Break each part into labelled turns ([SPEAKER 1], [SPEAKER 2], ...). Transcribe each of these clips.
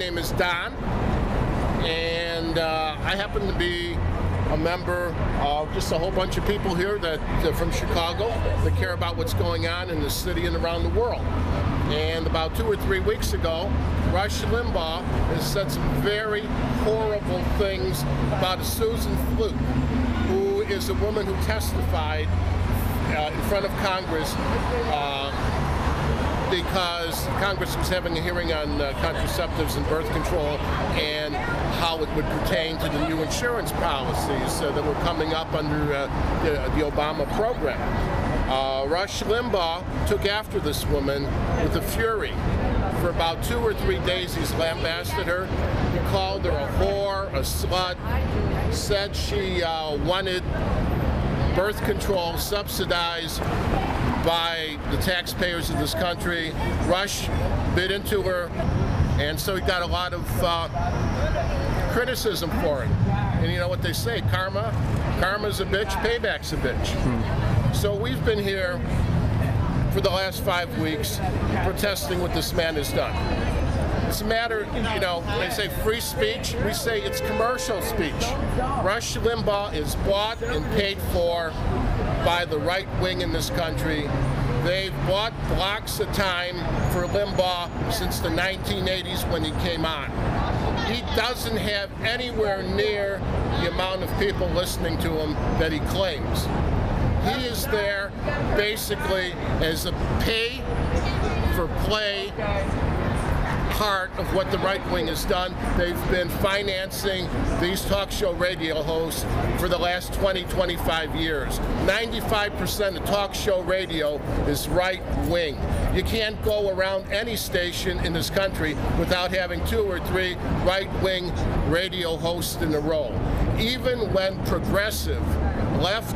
[SPEAKER 1] name is Don, and I happen to be a member of just a whole bunch of people here that from Chicago that care about what's going on in the city and around the world. And about 2 or 3 weeks ago, Rush Limbaugh has said some very horrible things about a Susan Fluke, who is a woman who testified in front of Congress because Congress was having a hearing on contraceptives and birth control and how it would pertain to the new insurance policies that were coming up under the Obama program. Rush Limbaugh took after this woman with a fury. For about 2 or 3 days he's lambasted her. He called her a whore, a slut, said she wanted birth control subsidized by the taxpayers of this country. Rush bit into her, and so he got a lot of criticism for it. And you know what they say, karma's a bitch, payback's a bitch. So we've been here for the last 5 weeks protesting what this man has done. It's a matter, you know, they say free speech, we say it's commercial speech. Rush Limbaugh is bought and paid for by the right wing in this country. They've bought blocks of time for Limbaugh since the 1980s when he came on. He doesn't have anywhere near the amount of people listening to him that he claims. He is there basically as a pay-for-play part of what the right wing has done. They've been financing these talk show radio hosts for the last 20-25 years. 95% of talk show radio is right wing. You can't go around any station in this country without having 2 or 3 right wing radio hosts in a row. Even when progressive, left,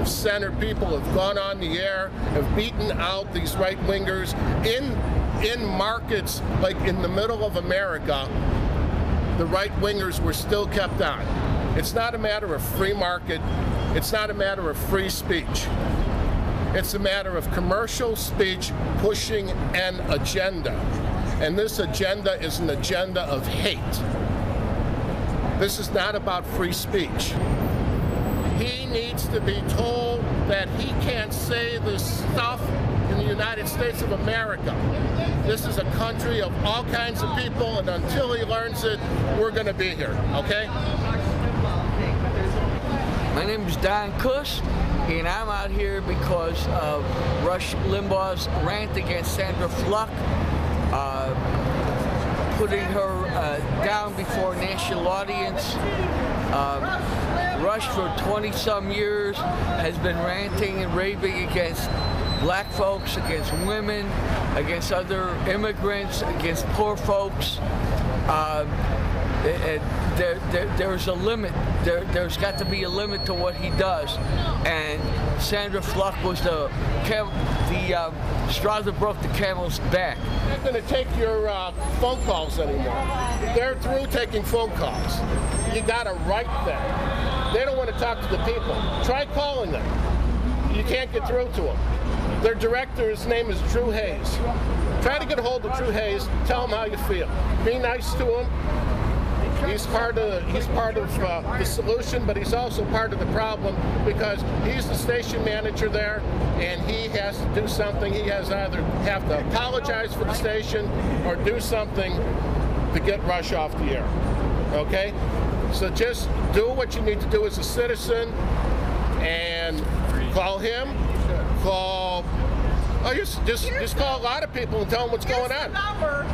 [SPEAKER 1] center people have gone on the air, have beaten out these right wingers in markets like in the middle of America, the right wingers were still kept on. It's not a matter of free market. It's not a matter of free speech. It's a matter of commercial speech pushing an agenda. And this agenda is an agenda of hate. This is not about free speech. He needs to be told that he can't say this stuff in the United States of America. This is a country of all kinds of people, and until he learns it, we're going to be here, okay?
[SPEAKER 2] My name is Don Kuss, and I'm out here because of Rush Limbaugh's rant against Sandra Fluke, putting her down before a national audience. Rush for 20-some years has been ranting and raving against black folks, against women, against other immigrants, against poor folks. There's a limit. There's got to be a limit to what he does. And Sandra Fluke was the straw that broke the camel's back.
[SPEAKER 1] They're not going to take your phone calls anymore. They're through taking phone calls. You got to write them. They don't want to talk to the people. Try calling them. You can't get through to them. Their director's name is Drew Hayes. Try to get a hold of Drew Hayes. Tell him how you feel. Be nice to him. He's part of the solution, but he's also part of the problem because he's the station manager there, and he has to do something. He has either have to apologize for the station or do something to get Rush off the air. Okay? So just do what you need to do as a citizen and call him, just call a lot of people and tell them what's going on.
[SPEAKER 3] Number.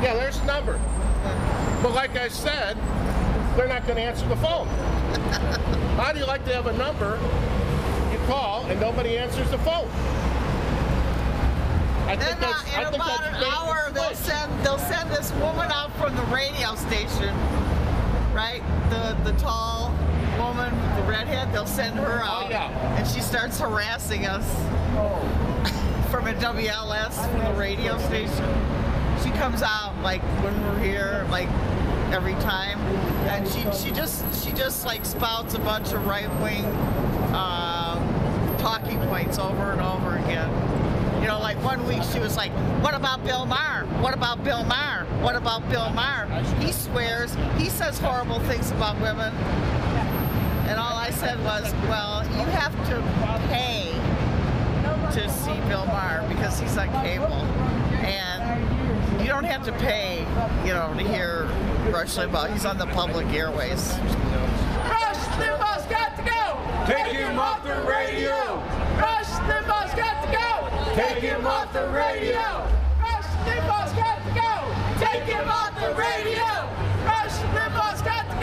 [SPEAKER 1] Yeah, there's the number. But like I said, they're not going to answer the phone. How do you like to have a number you call and nobody answers the phone?
[SPEAKER 3] In about an hour, they'll send this woman out from the radio station, right? The tall woman, the redhead. They'll send her out,
[SPEAKER 1] oh, yeah.
[SPEAKER 3] And she starts harassing us from a WLS from the radio station. She comes out like when we're here, like every time, and she just like spouts a bunch of right wing talking points over and over again. You know, like one week she was like, what about Bill Maher? What about Bill Maher? What about Bill Maher? He swears, he says horrible things about women. And all I said was, well, you have to pay to see Bill Maher because he's on cable. And you don't have to pay, you know, to hear Rush Limbaugh. He's on the public airways.
[SPEAKER 4] Rush Limbaugh's got to go!
[SPEAKER 5] Take him off the radio!
[SPEAKER 4] Rush Limbaugh's got to go!
[SPEAKER 5] Take him off the radio!
[SPEAKER 4] Rush Limbaugh's got to go!
[SPEAKER 5] Take him off the radio!
[SPEAKER 4] Rush Limbaugh's got to